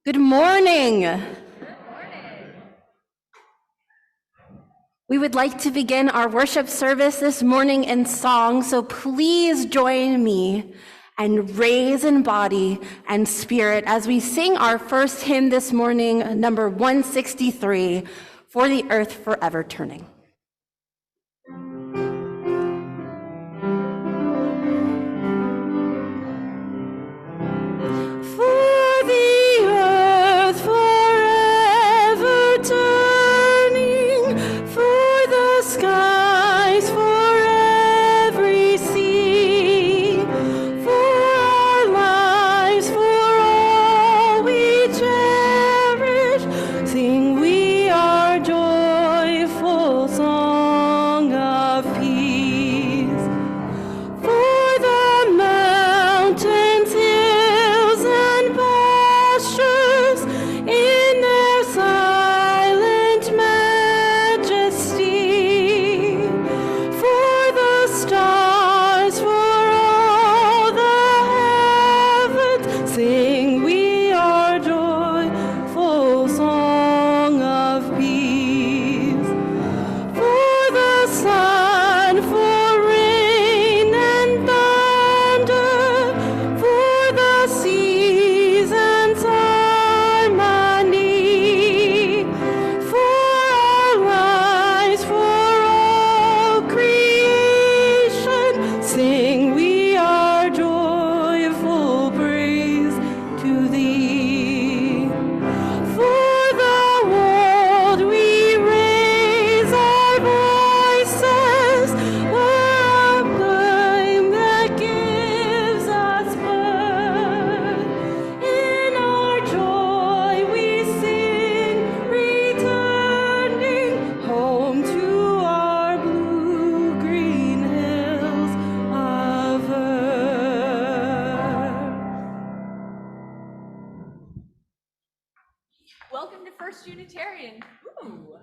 Good morning. We would like to begin our worship service this morning in song, so please join me and raise in body and spirit as we sing our first hymn this morning, number 163, For the Earth Forever Turning. Welcome to First Unitarian. Ooh.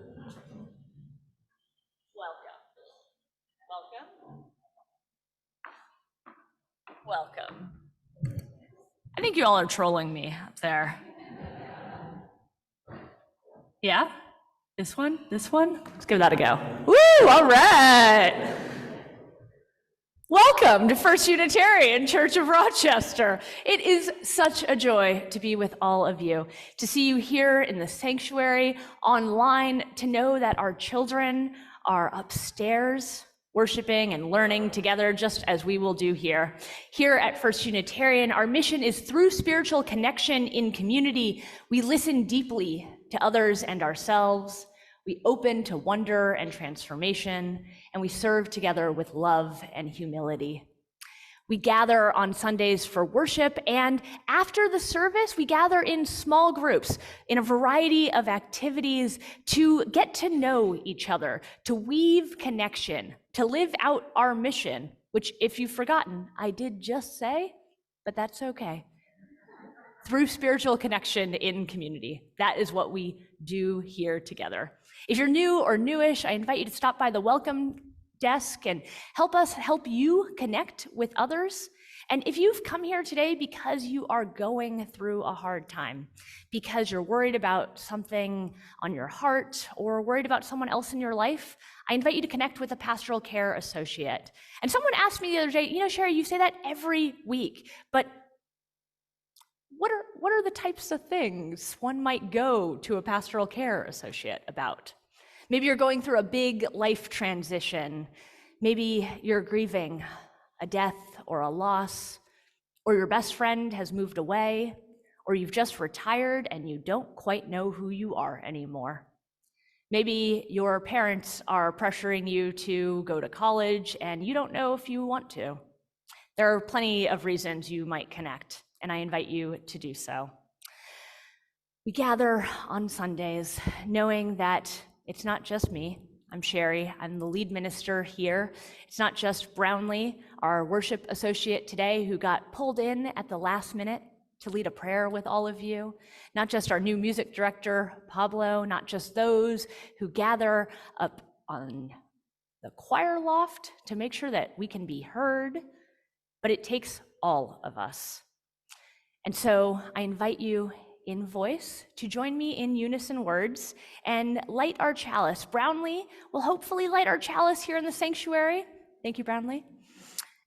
Welcome. I think you all are trolling me up there. Yeah? This one? Let's give that a go. Woo, all right. Welcome to First Unitarian Church of Rochester. It is such a joy to be with all of you, to see you here in the sanctuary, online, to know that our children are upstairs worshiping and learning together just as we will do here. Here at First Unitarian, our mission is through spiritual connection in community, we listen deeply to others and ourselves. We open to wonder and transformation, and we serve together with love and humility. We gather on Sundays for worship, and after the service, we gather in small groups in a variety of activities to get to know each other, to weave connection, to live out our mission, which, if you've forgotten, I did just say, but that's okay. Through spiritual connection in community. That is what we do here together. If you're new or newish, I invite you to stop by the welcome desk and help us help you connect with others. And if you've come here today because you are going through a hard time, because you're worried about something on your heart or worried about someone else in your life, I invite you to connect with a pastoral care associate. And someone asked me the other day, Sherry, you say that every week, but what are the types of things one might go to a pastoral care associate about? Maybe you're going through a big life transition. Maybe you're grieving a death or a loss, or your best friend has moved away, or you've just retired and you don't quite know who you are anymore. Maybe your parents are pressuring you to go to college and you don't know if you want to. There are plenty of reasons you might connect, and I invite you to do so. We gather on Sundays knowing that it's not just me. I'm Sherry, I'm the lead minister here. It's not just Brownlee, our worship associate today, who got pulled in at the last minute to lead a prayer with all of you. Not just our new music director, Pablo, not just those who gather up on the choir loft to make sure that we can be heard, but it takes all of us. And so I invite you in voice to join me in unison words and light our chalice. Brownlee will hopefully light our chalice here in the sanctuary. Thank you, Brownlee.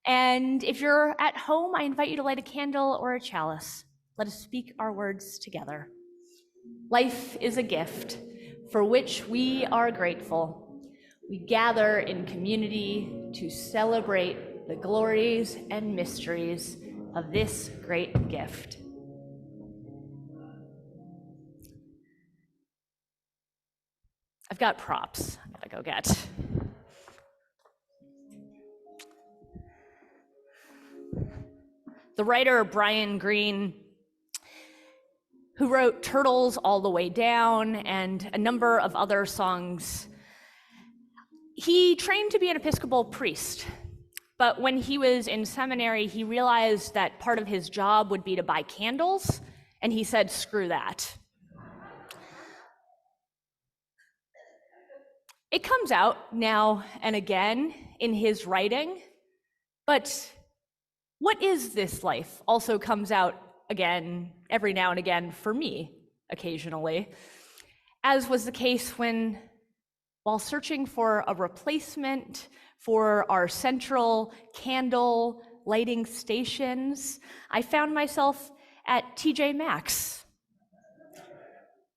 And if you're at home, I invite you to light a candle or a chalice. Let us speak our words together. Life is a gift for which we are grateful. We gather in community to celebrate the glories and mysteries of this great gift. I've got props I gotta go get. The writer Brian Greene, who wrote Turtles All the Way Down and a number of other songs, he trained to be an Episcopal priest. But when he was in seminary, he realized that part of his job would be to buy candles, and he said, screw that. It comes out now and again in his writing, but what is this life also comes out again every now and again for me occasionally, as was the case while searching for a replacement for our central candle lighting stations, I found myself at TJ Maxx,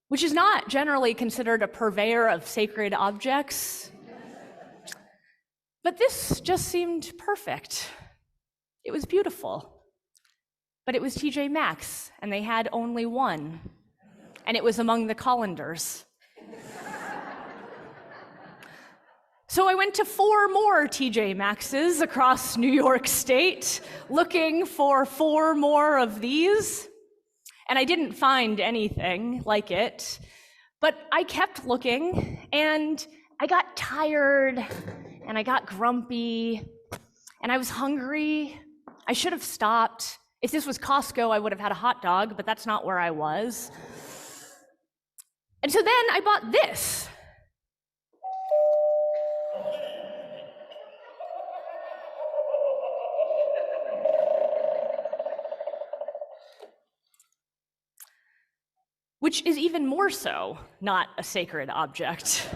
which is not generally considered a purveyor of sacred objects. But this just seemed perfect. It was beautiful. But it was TJ Maxx, and they had only one, and it was among the colanders. So I went to 4 more TJ Maxxes across New York State, looking for 4 more of these. And I didn't find anything like it, but I kept looking, and I got tired, and I got grumpy, and I was hungry. I should have stopped. If this was Costco, I would have had a hot dog, but that's not where I was. And so then I bought this. Which is even more so not a sacred object.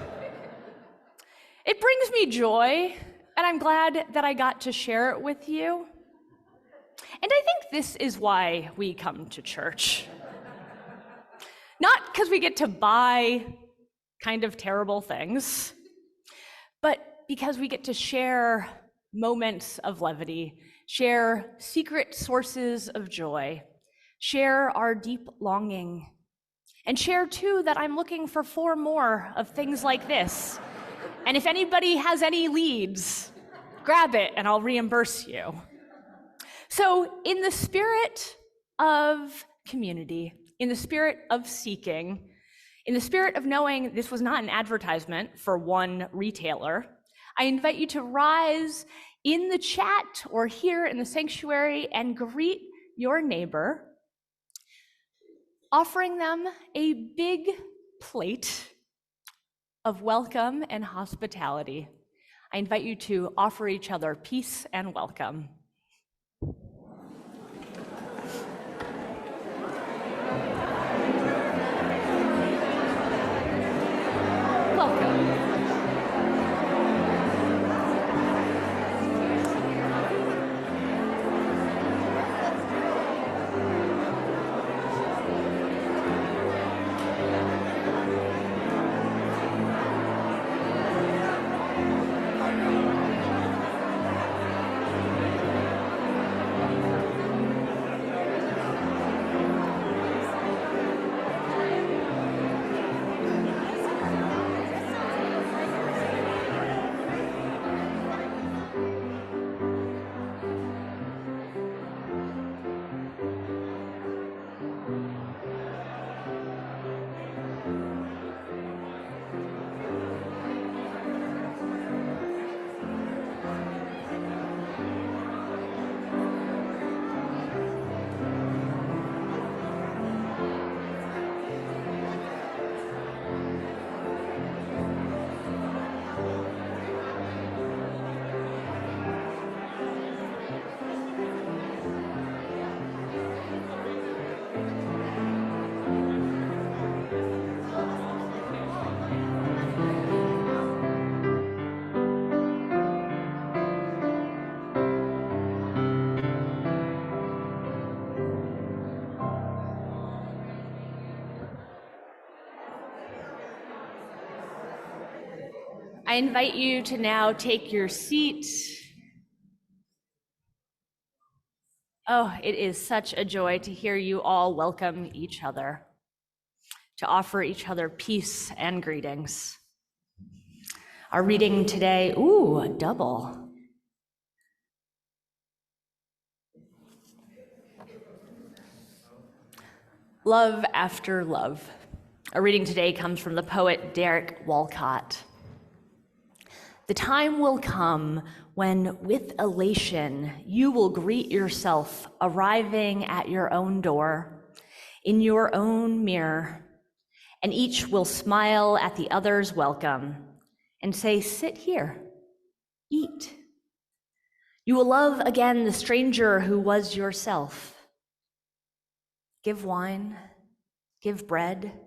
It brings me joy, and I'm glad that I got to share it with you. And I think this is why we come to church. Not because we get to buy kind of terrible things, but because we get to share moments of levity, share secret sources of joy, share our deep longing, and share too that I'm looking for 4 more of things like this. And if anybody has any leads, grab it and I'll reimburse you. So in the spirit of community, in the spirit of seeking, in the spirit of knowing this was not an advertisement for one retailer, I invite you to rise in the chat or here in the sanctuary and greet your neighbor, offering them a big plate of welcome and hospitality. I invite you to offer each other peace and welcome. Welcome. invite you to now take your seat. Oh, it is such a joy to hear you all welcome each other, to offer each other peace and greetings. Our reading today, a double. Love After Love. Our reading today comes from the poet Derek Walcott. The time will come when, with elation, you will greet yourself arriving at your own door, in your own mirror, and each will smile at the other's welcome and say, "Sit here, eat." You will love again the stranger who was yourself. Give wine, give bread,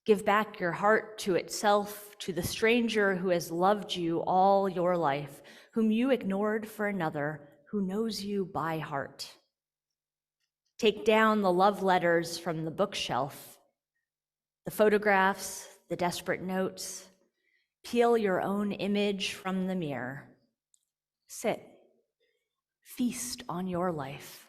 give back your heart to itself, to the stranger who has loved you all your life, whom you ignored for another, who knows you by heart. Take down the love letters from the bookshelf, the photographs, the desperate notes. Peel your own image from the mirror. Sit, feast on your life.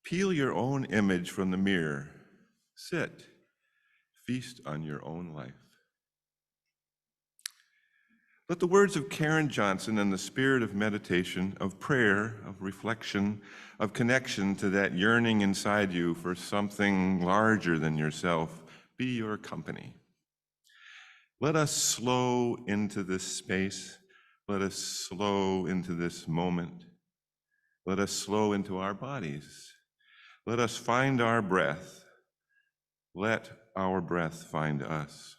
Peel your own image from the mirror. Sit, feast on your own life. Let the words of Karen Johnson and the spirit of meditation, of prayer, of reflection, of connection to that yearning inside you for something larger than yourself be your company. Let us slow into this space. Let us slow into this moment. Let us slow into our bodies. Let us find our breath. Let our breath find us.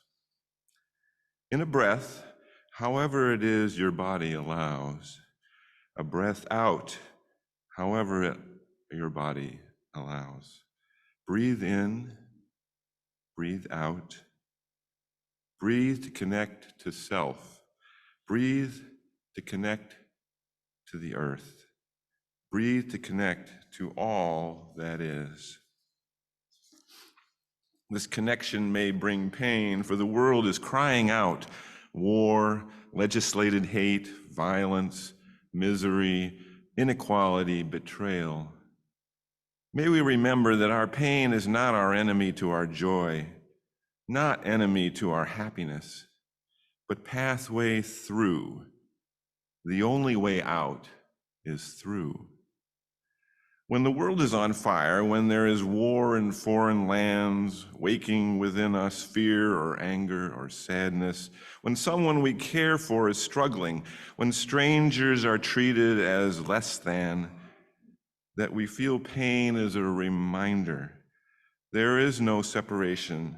In a breath, however it is your body allows, a breath out, however your body allows. Breathe in, breathe out. Breathe to connect to self. Breathe to connect to the earth. Breathe to connect to all that is. This connection may bring pain, for the world is crying out war, legislated hate, violence, misery, inequality, betrayal. May we remember that our pain is not our enemy to our joy, not enemy to our happiness, but pathway through. The only way out is through. When the world is on fire, when there is war in foreign lands, waking within us fear or anger or sadness, when someone we care for is struggling, when strangers are treated as less than, that we feel pain is a reminder there is no separation,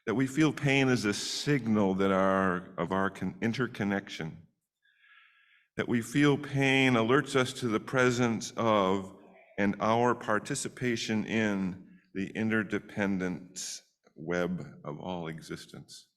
that we feel pain is a signal of our interconnection, that we feel pain alerts us to the presence of and our participation in the interdependent web of all existence.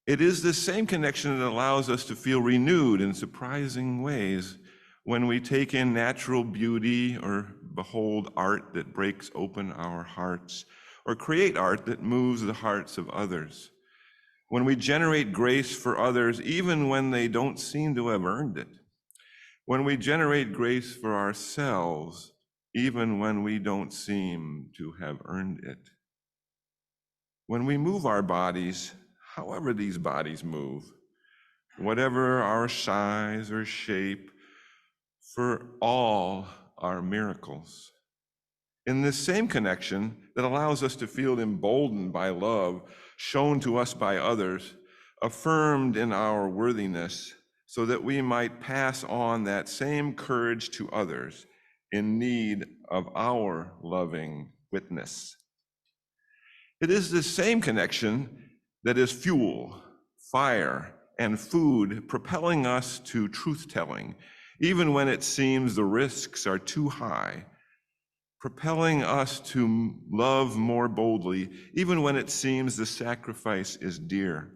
It is this same connection that allows us to feel renewed in surprising ways when we take in natural beauty or behold art that breaks open our hearts, or create art that moves the hearts of others. When we generate grace for others, even when they don't seem to have earned it. When we generate grace for ourselves, even when we don't seem to have earned it. When we move our bodies, however these bodies move, whatever our size or shape, for all are miracles. In this same connection that allows us to feel emboldened by love shown to us by others, affirmed in our worthiness, so that we might pass on that same courage to others in need of our loving witness. It is this same connection that is fuel, fire, and food propelling us to truth-telling, even when it seems the risks are too high, propelling us to love more boldly, even when it seems the sacrifice is dear,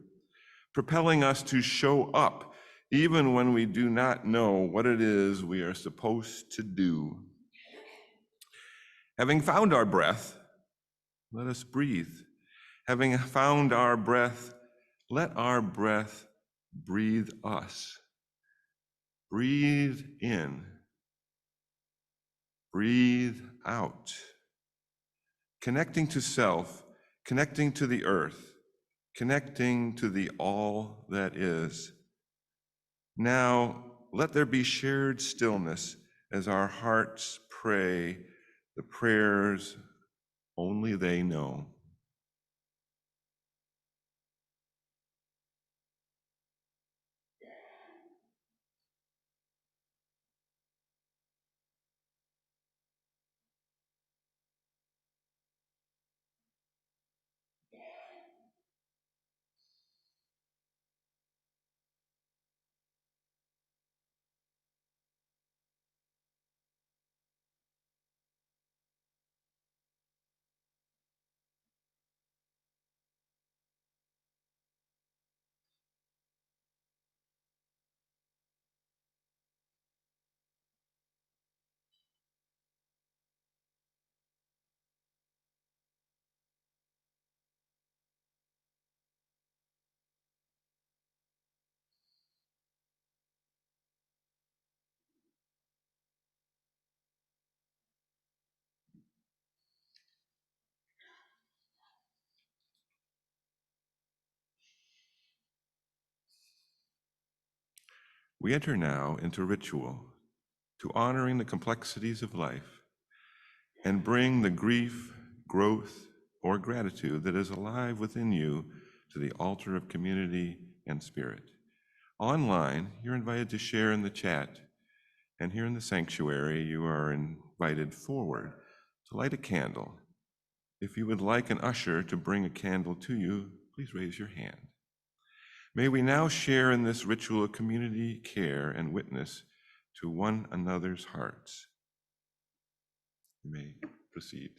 propelling us to show up, even when we do not know what it is we are supposed to do. Having found our breath, let us breathe. Having found our breath, let our breath breathe us. Breathe in. Breathe out. Connecting to self, connecting to the earth, connecting to the all that is. Now, let there be shared stillness as our hearts pray the prayers only they know. We enter now into ritual, to honoring the complexities of life and bring the grief, growth, or gratitude that is alive within you to the altar of community and spirit. Online, you're invited to share in the chat, and here in the sanctuary, you are invited forward to light a candle. If you would like an usher to bring a candle to you, please raise your hand. May we now share in this ritual of community care and witness to one another's hearts. You may proceed.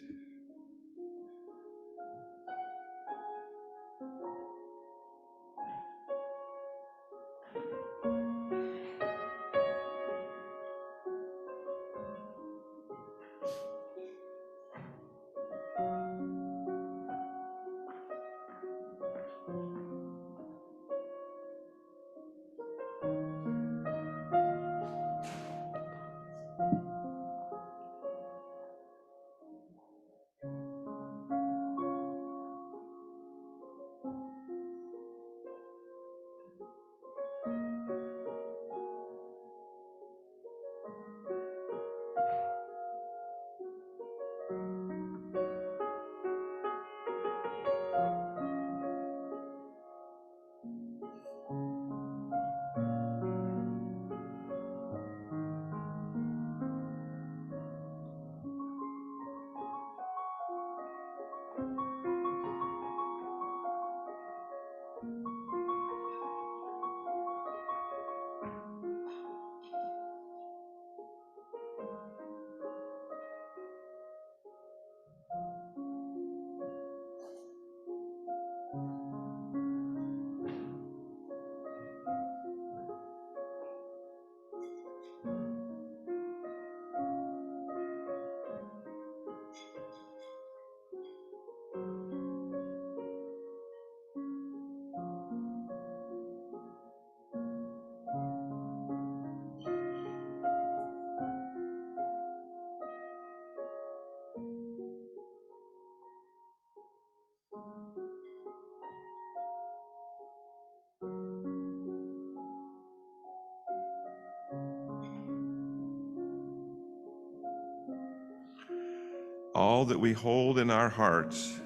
All that we hold in our hearts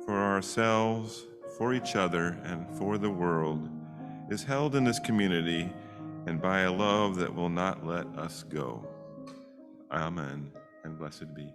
for ourselves, for each other, and for the world is held in this community and by a love that will not let us go. Amen, and blessed be.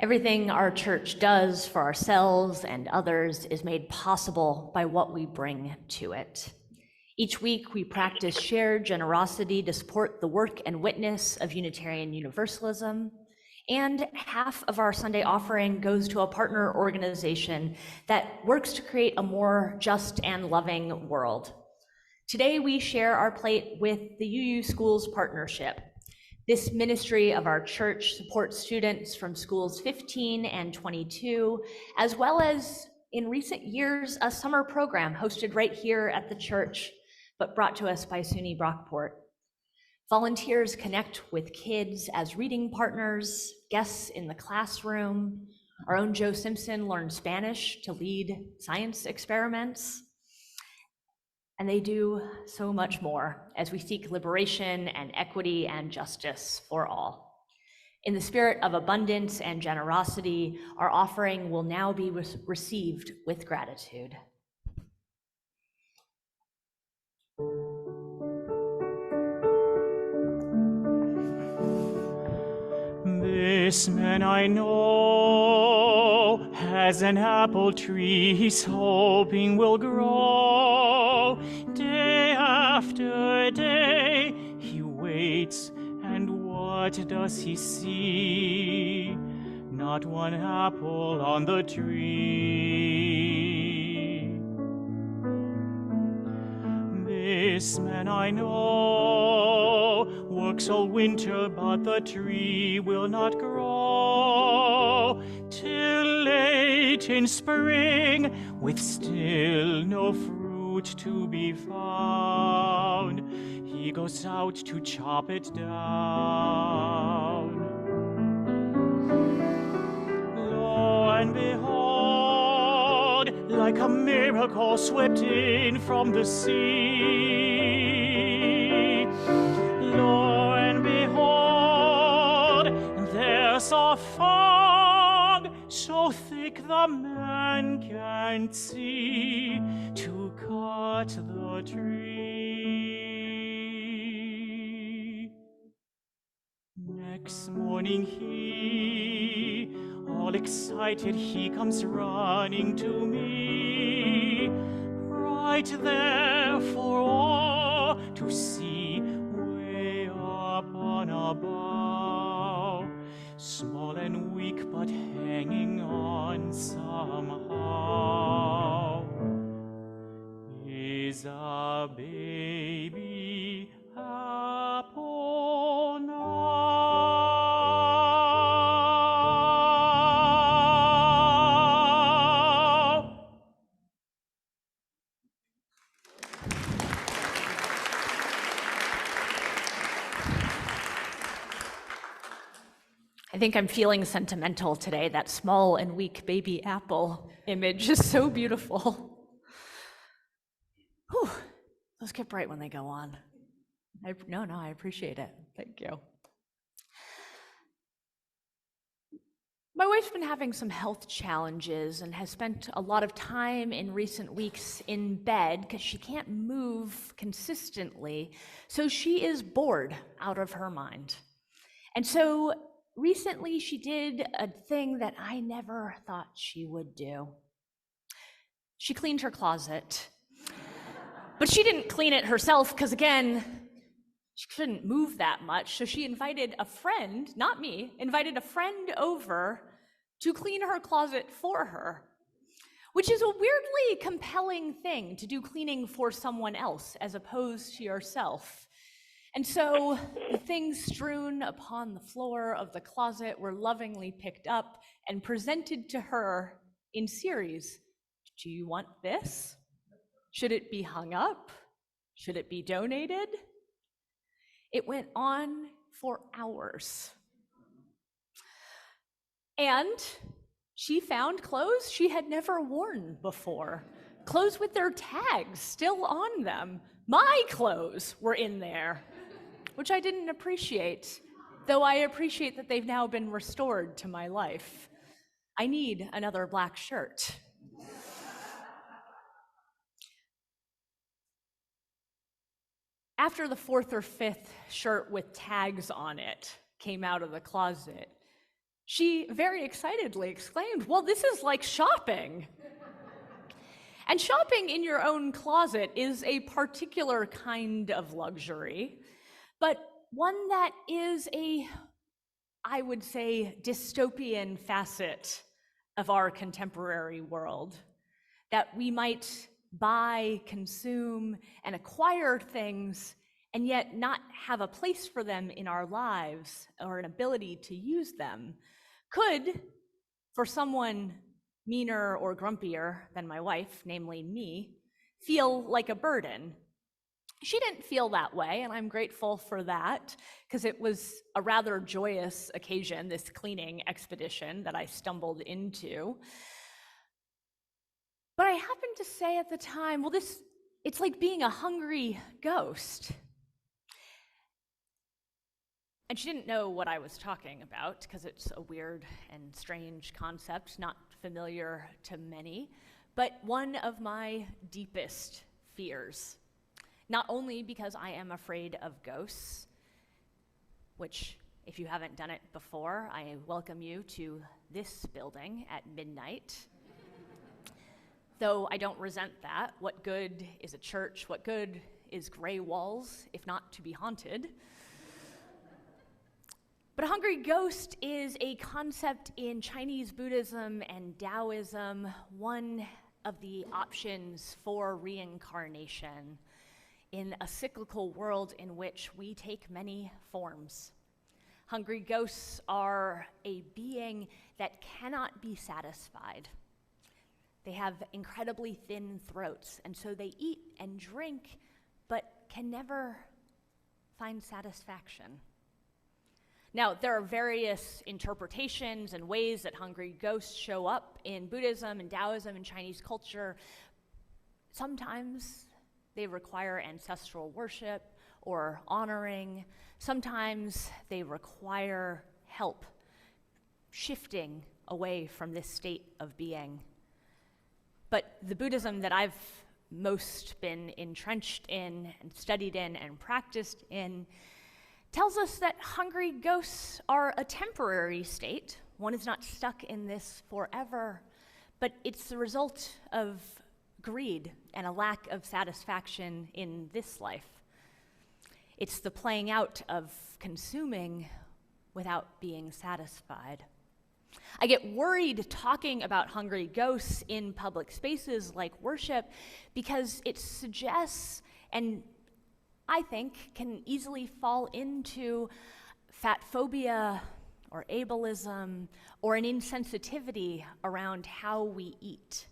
Everything our church does for ourselves and others is made possible by what we bring to it. Each week, we practice shared generosity to support the work and witness of Unitarian Universalism, and half of our Sunday offering goes to a partner organization that works to create a more just and loving world. Today, we share our plate with the UU Schools Partnership. This ministry of our church supports students from schools 15 and 22, as well as, in recent years, a summer program hosted right here at the church, but brought to us by SUNY Brockport. Volunteers connect with kids as reading partners, guests in the classroom. Our own Joe Simpson learned Spanish to lead science experiments. And they do so much more as we seek liberation and equity and justice for all. In the spirit of abundance and generosity, our offering will now be received with gratitude. This man I know has an apple tree he's hoping will grow. Day after day he waits, and what does he see? Not one apple on the tree. This man I know works all winter, but the tree will not grow till late in spring, with still no fruit to be found. He goes out to chop it down. Lo and behold, like a miracle swept in from the sea. Lo and behold, there's a fog so thick the man can't see to cut the tree. Next morning he, all excited, he comes running to me, right there for all to see, way up on a bough, small and weak but hanging on somehow, is a baby apple now. I think I'm feeling sentimental today. That small and weak baby apple image is so beautiful. Whew, those get bright when they go on. No, I appreciate it. Thank you. My wife's been having some health challenges and has spent a lot of time in recent weeks in bed because she can't move consistently. So she is bored out of her mind. And so recently she did a thing that I never thought she would do. She cleaned her closet. But she didn't clean it herself because, again, she couldn't move that much. So she invited a friend, not me, invited a friend over to clean her closet for her, which is a weirdly compelling thing to do, cleaning for someone else as opposed to yourself. And so the things strewn upon the floor of the closet were lovingly picked up and presented to her in series. Do you want this? Should it be hung up? Should it be donated? It went on for hours. And she found clothes she had never worn before, clothes with their tags still on them. My clothes were in there, which I didn't appreciate, though I appreciate that they've now been restored to my life. I need another black shirt. After the fourth or fifth shirt with tags on it came out of the closet, She very excitedly exclaimed, "Well, this is like shopping." And shopping in your own closet is a particular kind of luxury, but one that is I would say, dystopian facet of our contemporary world. That we might buy, consume, and acquire things, and yet not have a place for them in our lives or an ability to use them, could, for someone meaner or grumpier than my wife, namely me, feel like a burden. She didn't feel that way, and I'm grateful for that, because it was a rather joyous occasion, this cleaning expedition that I stumbled into. But I happened to say at the time, well, it's like being a hungry ghost. And she didn't know what I was talking about, because it's a weird and strange concept, not familiar to many, but one of my deepest fears. Not only because I am afraid of ghosts, which, if you haven't done it before, I welcome you to this building at midnight. Though I don't resent that. What good is a church? What good is gray walls, if not to be haunted? But a hungry ghost is a concept in Chinese Buddhism and Taoism, one of the options for reincarnation in a cyclical world in which we take many forms. Hungry ghosts are a being that cannot be satisfied. They have incredibly thin throats, and so they eat and drink, but can never find satisfaction. Now, there are various interpretations and ways that hungry ghosts show up in Buddhism and Taoism and Chinese culture. Sometimes they require ancestral worship or honoring. Sometimes they require help shifting away from this state of being. But the Buddhism that I've most been entrenched in and studied in and practiced in tells us that hungry ghosts are a temporary state. One is not stuck in this forever, but it's the result of greed and a lack of satisfaction in this life. It's the playing out of consuming without being satisfied. I get worried talking about hungry ghosts in public spaces like worship because it suggests, and I think can easily fall into fat phobia or ableism or an insensitivity around how we eat.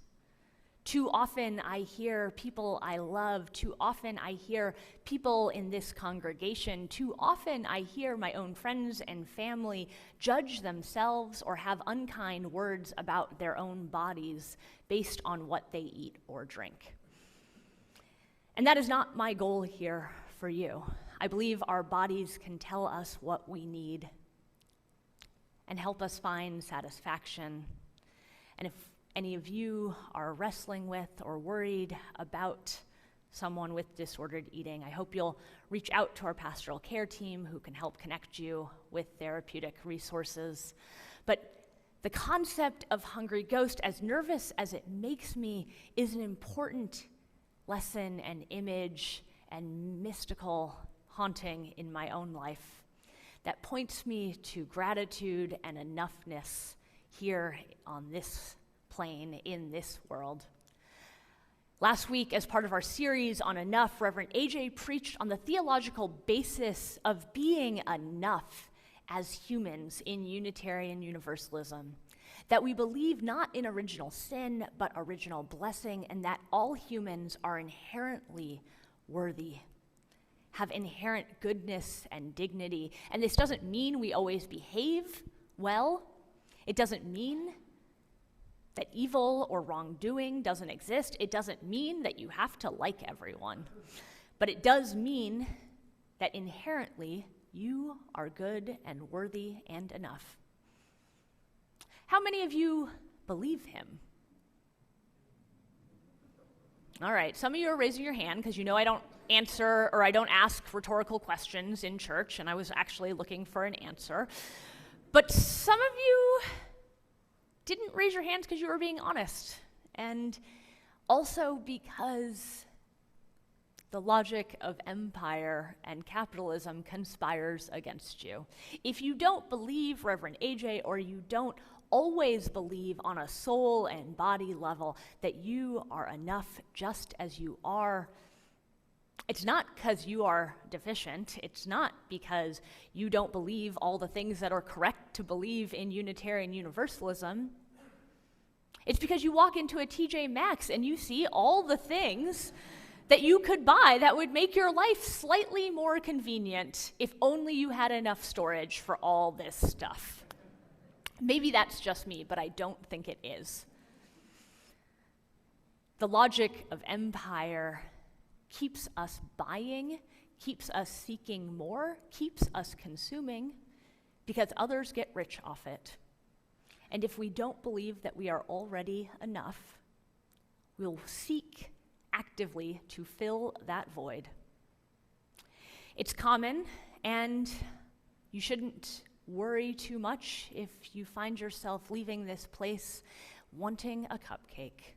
Too often I hear people I love, too often I hear people in this congregation, too often I hear my own friends and family judge themselves or have unkind words about their own bodies based on what they eat or drink. And that is not my goal here for you. I believe our bodies can tell us what we need and help us find satisfaction. And if any of you are wrestling with or worried about someone with disordered eating, I hope you'll reach out to our pastoral care team who can help connect you with therapeutic resources. But the concept of hungry ghost, as nervous as it makes me, is an important lesson and image and mystical haunting in my own life that points me to gratitude and enoughness here on this plane in this world. Last week, as part of our series on enough, Reverend AJ preached on the theological basis of being enough as humans in Unitarian Universalism, that we believe not in original sin, but original blessing, and that all humans are inherently worthy, have inherent goodness and dignity. And this doesn't mean we always behave well. It doesn't mean that evil or wrongdoing doesn't exist. It doesn't mean that you have to like everyone. But it does mean that inherently you are good and worthy and enough. How many of you believe him? All right, some of you are raising your hand because you know I don't answer or I don't ask rhetorical questions in church, and I was actually looking for an answer. But some of you didn't raise your hands because you were being honest, and also because the logic of empire and capitalism conspires against you. If you don't believe Reverend AJ, or you don't always believe on a soul and body level that you are enough just as you are, it's not because you are deficient. It's not because you don't believe all the things that are correct to believe in Unitarian Universalism. It's because you walk into a TJ Maxx and you see all the things that you could buy that would make your life slightly more convenient if only you had enough storage for all this stuff. Maybe that's just me, but I don't think it is. The logic of empire keeps us buying, keeps us seeking more, keeps us consuming, because others get rich off it. And if we don't believe that we are already enough, we'll seek actively to fill that void. It's common, and you shouldn't worry too much if you find yourself leaving this place wanting a cupcake.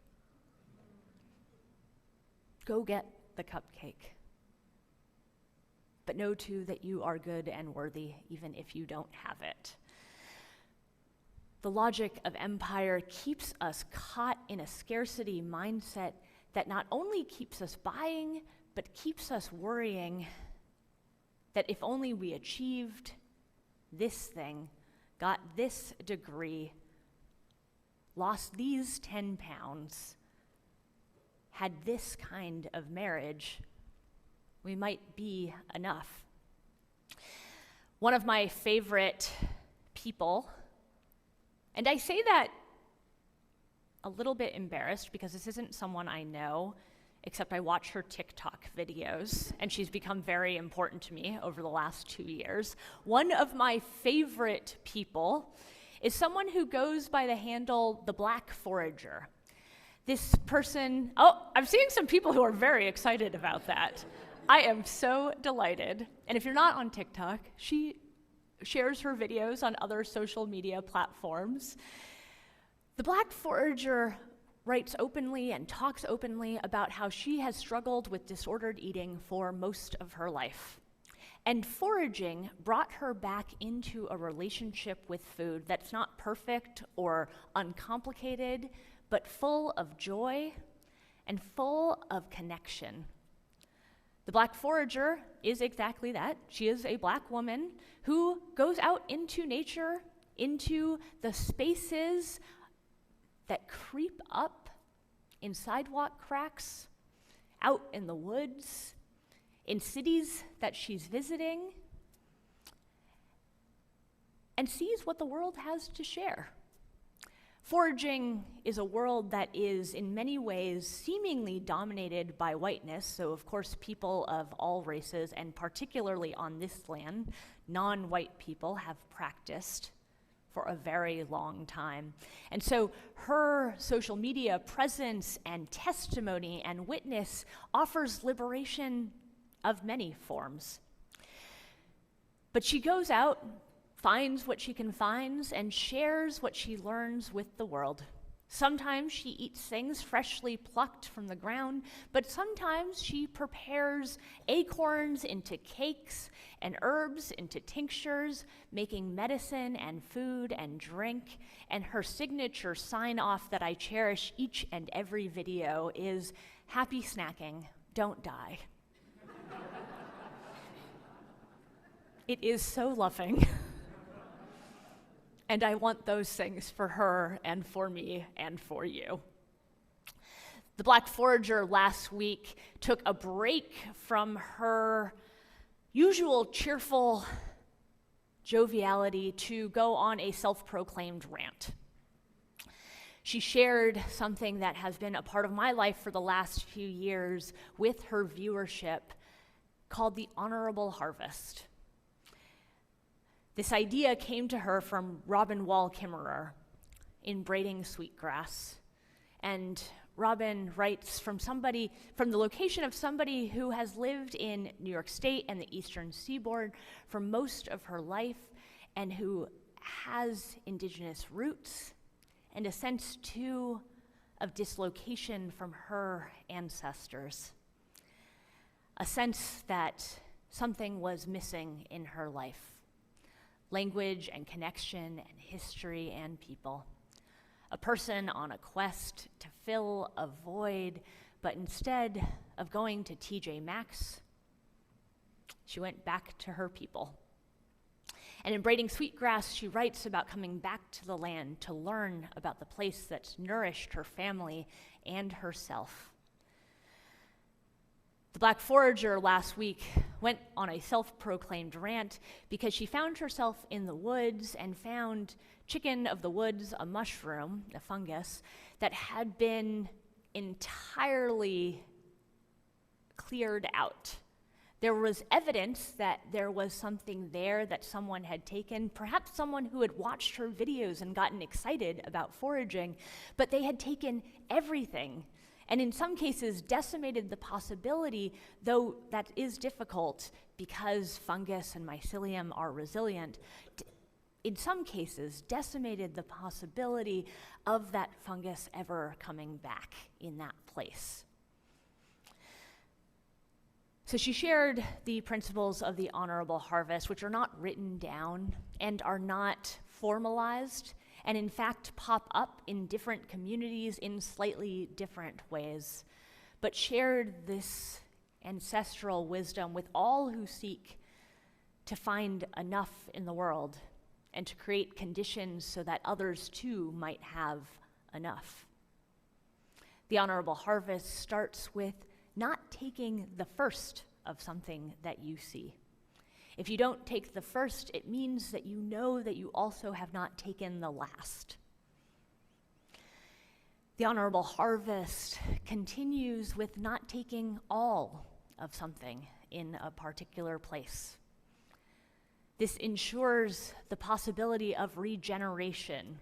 Go get the cupcake. But know too that you are good and worthy even if you don't have it. The logic of empire keeps us caught in a scarcity mindset that not only keeps us buying, but keeps us worrying that if only we achieved this thing, got this degree, lost these 10 pounds, had this kind of marriage, we might be enough. One of my favorite people, and I say that a little bit embarrassed because this isn't someone I know, except I watch her TikTok videos, and she's become very important to me over the last 2 years. One of my favorite people is someone who goes by the handle The Black Forager. This person, I'm seeing some people who are very excited about that. I am so delighted. And if you're not on TikTok, she shares her videos on other social media platforms. The Black Forager writes openly and talks openly about how she has struggled with disordered eating for most of her life. And foraging brought her back into a relationship with food that's not perfect or uncomplicated, but full of joy and full of connection. The Black Forager is exactly that. She is a Black woman who goes out into nature, into the spaces that creep up in sidewalk cracks, out in the woods, in cities that she's visiting, and sees what the world has to share. Foraging is a world that is in many ways seemingly dominated by whiteness, so of course people of all races, and particularly on this land, non-white people have practiced for a very long time. And so her social media presence and testimony and witness offers liberation of many forms. But she goes out, finds what she can find, and shares what she learns with the world. Sometimes she eats things freshly plucked from the ground, but sometimes she prepares acorns into cakes and herbs into tinctures, making medicine and food and drink. And her signature sign-off that I cherish each and every video is, "Happy snacking, don't die." It is so loving. And I want those things for her and for me and for you. The Black Forager last week took a break from her usual cheerful joviality to go on a self-proclaimed rant. She shared something that has been a part of my life for the last few years with her viewership called the honorable harvest. This idea came to her from Robin Wall Kimmerer in Braiding Sweetgrass. And Robin writes from the location of somebody who has lived in New York State and the Eastern Seaboard for most of her life, and who has indigenous roots and a sense, too, of dislocation from her ancestors. A sense that something was missing in her life. Language and connection and history and people. A person on a quest to fill a void, but instead of going to TJ Maxx, she went back to her people. And in Braiding Sweetgrass, she writes about coming back to the land to learn about the place that's nourished her family and herself. The Black Forager last week went on a self-proclaimed rant because she found herself in the woods and found chicken of the woods, a mushroom, a fungus, that had been entirely cleared out. There was evidence that there was something there that someone had taken, perhaps someone who had watched her videos and gotten excited about foraging, but they had taken everything, and in some cases decimated the possibility, though that is difficult because fungus and mycelium are resilient, in some cases decimated the possibility of that fungus ever coming back in that place. So she shared the principles of the honorable harvest, which are not written down and are not formalized, and in fact pop up in different communities in slightly different ways, but shared this ancestral wisdom with all who seek to find enough in the world and to create conditions so that others too might have enough. The honorable harvest starts with not taking the first of something that you see. If you don't take the first, it means that you know that you also have not taken the last. The honorable harvest continues with not taking all of something in a particular place. This ensures the possibility of regeneration.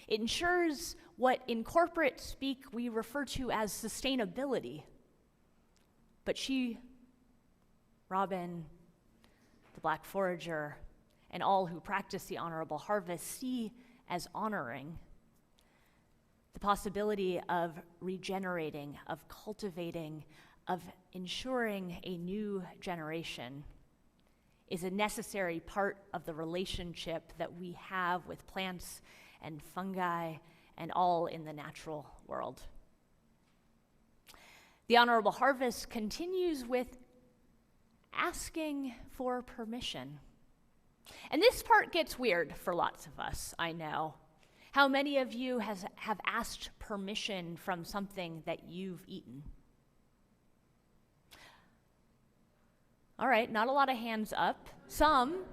It ensures what in corporate speak we refer to as sustainability. But she, Robin, the Black Forager, and all who practice the honorable harvest see as honoring the possibility of regenerating, of cultivating, of ensuring a new generation is a necessary part of the relationship that we have with plants and fungi and all in the natural world. The honorable harvest continues with asking for permission. And this part gets weird for lots of us, I know. How many of you have asked permission from something that you've eaten? All right, not a lot of hands up. Some,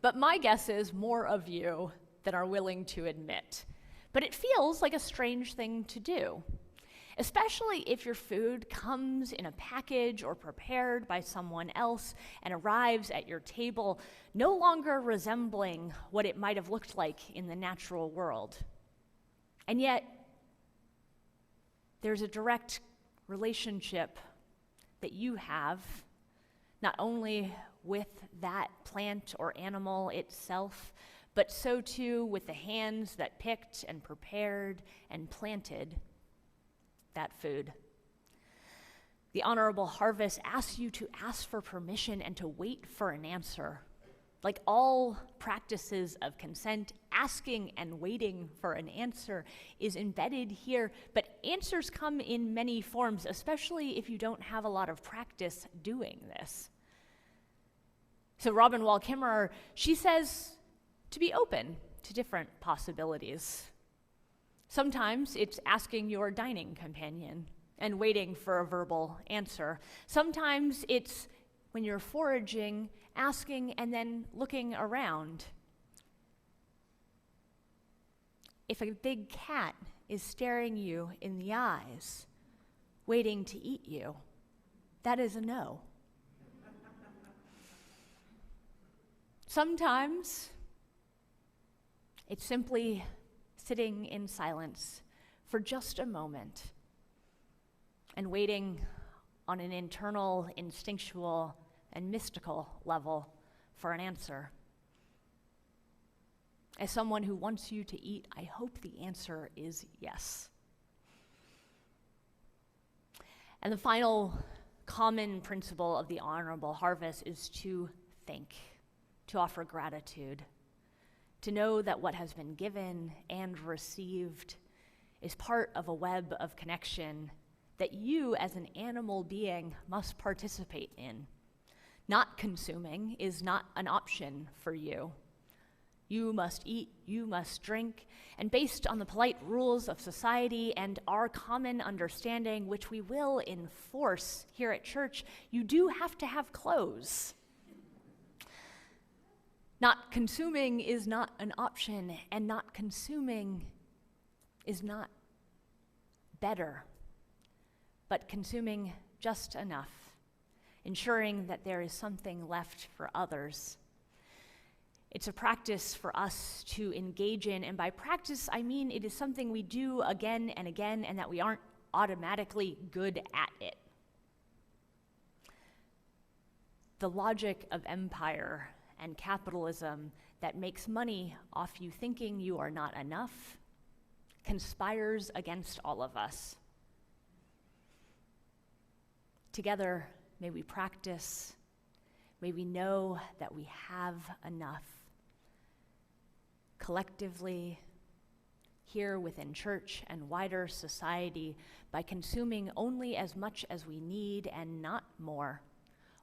but my guess is more of you than are willing to admit. But it feels like a strange thing to do, especially if your food comes in a package or prepared by someone else and arrives at your table no longer resembling what it might have looked like in the natural world. And yet, there's a direct relationship that you have, not only with that plant or animal itself, but so too with the hands that picked and prepared and planted that food. The honorable harvest asks you to ask for permission and to wait for an answer. Like all practices of consent, asking and waiting for an answer is embedded here, but answers come in many forms, especially if you don't have a lot of practice doing this. So Robin Wall Kimmerer, she says to be open to different possibilities. Sometimes it's asking your dining companion and waiting for a verbal answer. Sometimes it's when you're foraging, asking and then looking around. If a big cat is staring you in the eyes, waiting to eat you, that is a no. Sometimes it's simply sitting in silence for just a moment and waiting on an internal, instinctual, and mystical level for an answer. As someone who wants you to eat, I hope the answer is yes. And the final common principle of the honorable harvest is to thank, to offer gratitude, to know that what has been given and received is part of a web of connection that you as an animal being must participate in. Not consuming is not an option for you. You must eat, you must drink, and based on the polite rules of society and our common understanding, which we will enforce here at church, you do have to have clothes. Not consuming is not an option, and not consuming is not better, but consuming just enough, ensuring that there is something left for others. It's a practice for us to engage in, and by practice, I mean it is something we do again and again, and that we aren't automatically good at it. The logic of empire and capitalism that makes money off you thinking you are not enough conspires against all of us. Together, may we practice, may we know that we have enough. Collectively, here within church and wider society, by consuming only as much as we need and not more,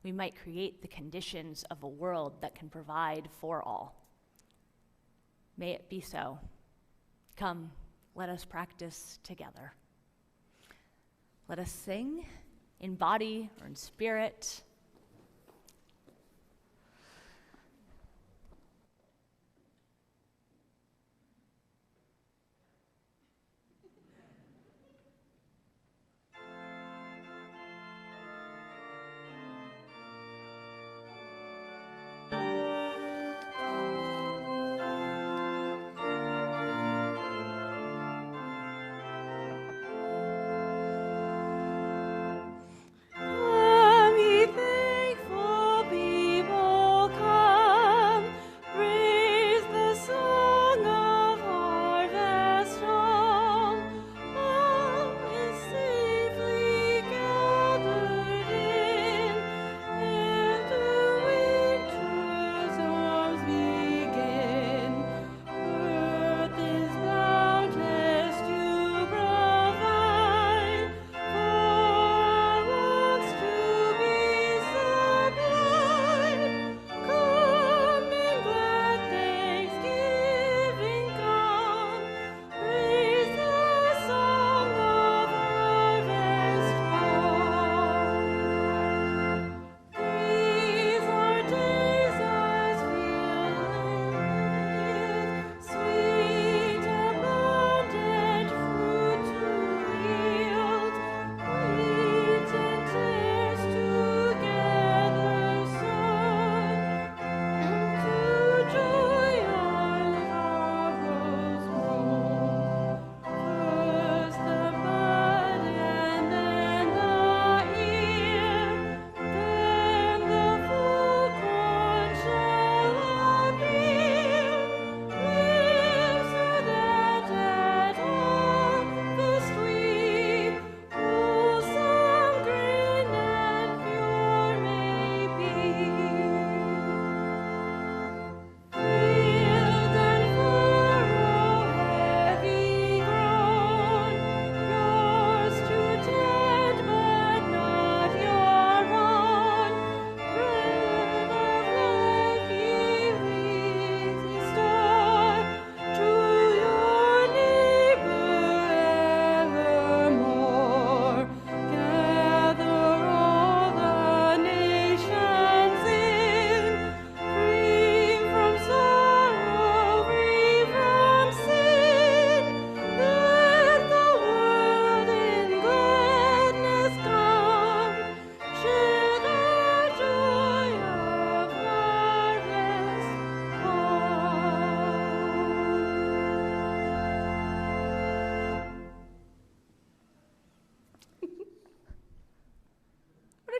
we might create the conditions of a world that can provide for all. May it be so. Come, let us practice together. Let us sing in body or in spirit.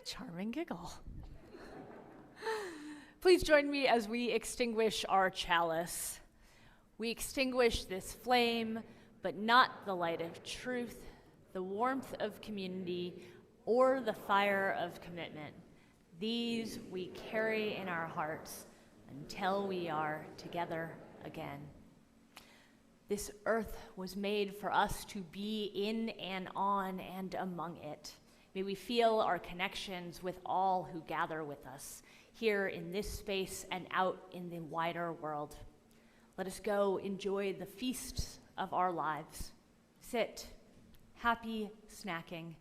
Charming giggle. Please join me as we extinguish our chalice. We extinguish this flame, but not the light of truth, the warmth of community, or the fire of commitment. These we carry in our hearts until we are together again. This earth was made for us to be in and on and among it. May we feel our connections with all who gather with us, here in this space and out in the wider world. Let us go enjoy the feasts of our lives. Sit, happy snacking.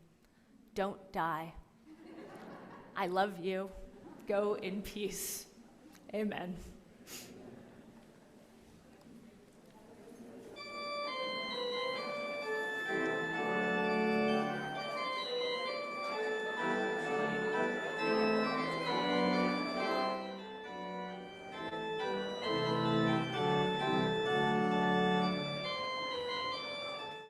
Don't die. I love you. Go in peace. Amen.